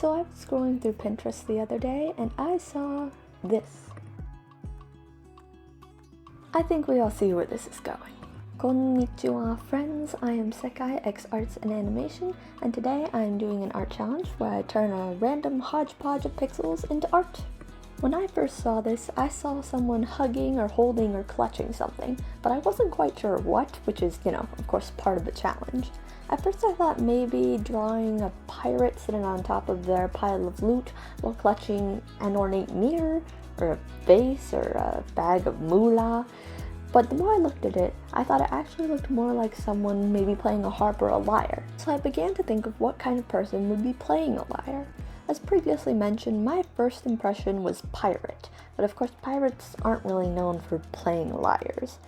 So I was scrolling through Pinterest the other day and I saw this. I think we all see where this is going. Konnichiwa friends, I am Sekai X Arts and Animation, and today I am doing an art challenge where I turn a random hodgepodge of pixels into art. When I first saw this, I saw someone hugging or holding or clutching something, but I wasn't quite sure what, which is, of course part of the challenge. At first I thought maybe drawing a pirate sitting on top of their pile of loot while clutching an ornate mirror, or a vase, or a bag of moolah. But the more I looked at it, I thought it actually looked more like someone maybe playing a harp or a lyre. So I began to think of what kind of person would be playing a lyre. As previously mentioned, my first impression was pirate, but of course pirates aren't really known for playing lyres.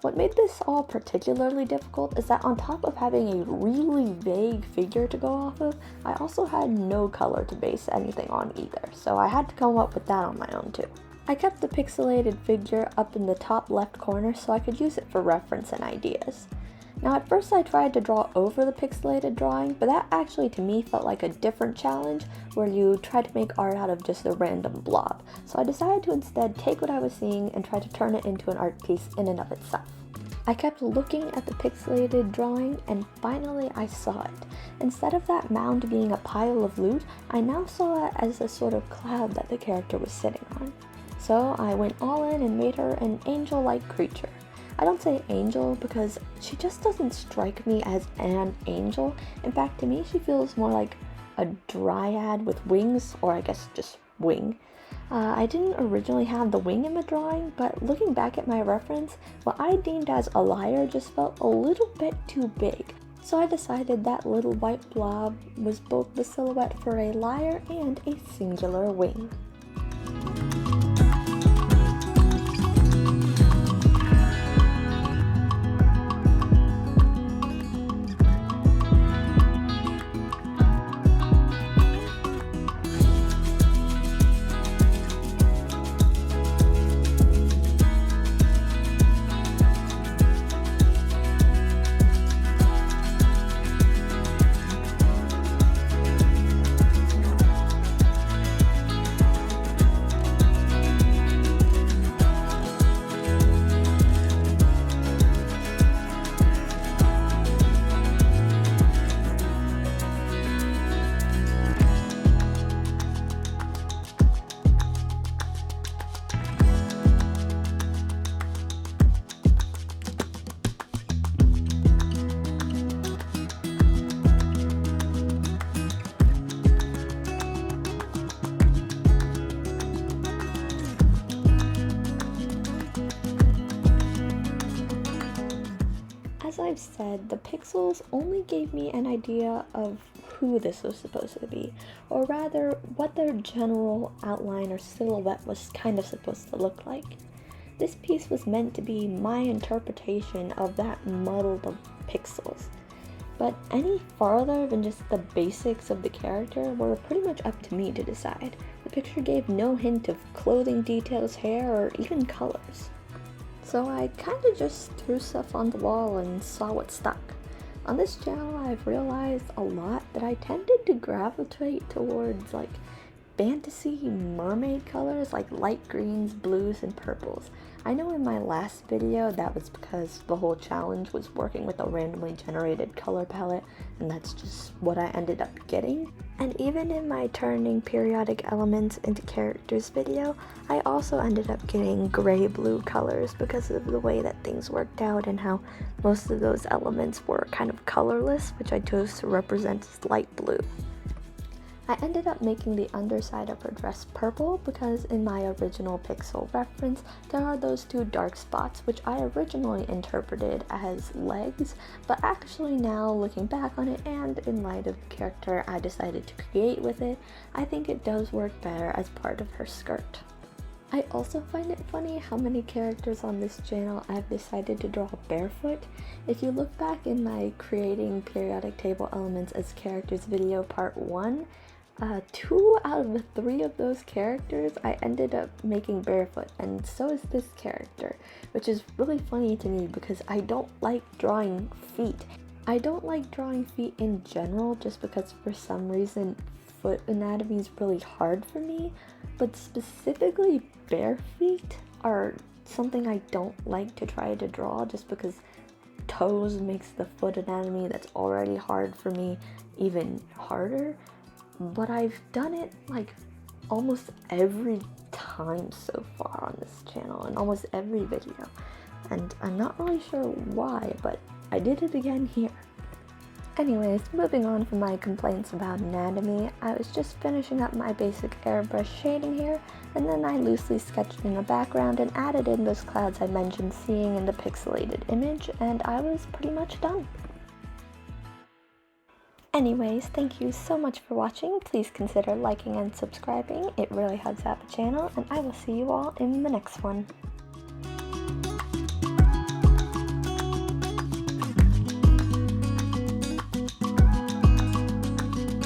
What made this all particularly difficult is that on top of having a really vague figure to go off of, I also had no color to base anything on either, so I had to come up with that on my own too. I kept the pixelated figure up in the top left corner so I could use it for reference and ideas. Now at first I tried to draw over the pixelated drawing, but that actually to me felt like a different challenge where you try to make art out of just a random blob. So I decided to instead take what I was seeing and try to turn it into an art piece in and of itself. I kept looking at the pixelated drawing and finally I saw it. Instead of that mound being a pile of loot, I now saw it as a sort of cloud that the character was sitting on. So I went all in and made her an angel-like creature. I don't say angel because she just doesn't strike me as an angel. In fact, to me she feels more like a dryad with wings, or I guess just wing. I didn't originally have the wing in the drawing, but looking back at my reference, what I deemed as a lyre just felt a little bit too big. So I decided that little white blob was both the silhouette for a lyre and a singular wing. As I've said, the pixels only gave me an idea of who this was supposed to be, or rather, what their general outline or silhouette was kind of supposed to look like. This piece was meant to be my interpretation of that muddle of pixels, but any farther than just the basics of the character were pretty much up to me to decide. The picture gave no hint of clothing details, hair, or even colors. So I kinda just threw stuff on the wall and saw what stuck. On this channel I've realized a lot that I tended to gravitate towards like fantasy mermaid colors like light greens, blues, and purples. I know in my last video that was because the whole challenge was working with a randomly generated color palette, and that's just what I ended up getting. And even in my turning periodic elements into characters video, I also ended up getting gray-blue colors because of the way that things worked out and how most of those elements were kind of colorless, which I chose to represent as light blue. I ended up making the underside of her dress purple because in my original pixel reference, there are those two dark spots which I originally interpreted as legs, but actually now looking back on it and in light of the character I decided to create with it, I think it does work better as part of her skirt. I also find it funny how many characters on this channel I've decided to draw barefoot. If you look back in my creating periodic table elements as characters video part 1, 2 out of the 3 of those characters I ended up making barefoot, and so is this character, which is really funny to me because I don't like drawing feet. I don't like drawing feet in general just because for some reason foot anatomy is really hard for me, but specifically bare feet are something I don't like to try to draw just because toes makes the foot anatomy that's already hard for me even harder. But I've done it like almost every time so far on this channel and almost every video, and I'm not really sure why, but I did it again here. Anyways, moving on from my complaints about anatomy, I was just finishing up my basic airbrush shading here, and then I loosely sketched in a background and added in those clouds I mentioned seeing in the pixelated image, and I was pretty much done. Anyways, thank you so much for watching. Please consider liking and subscribing. It really helps out the channel, and I will see you all in the next one.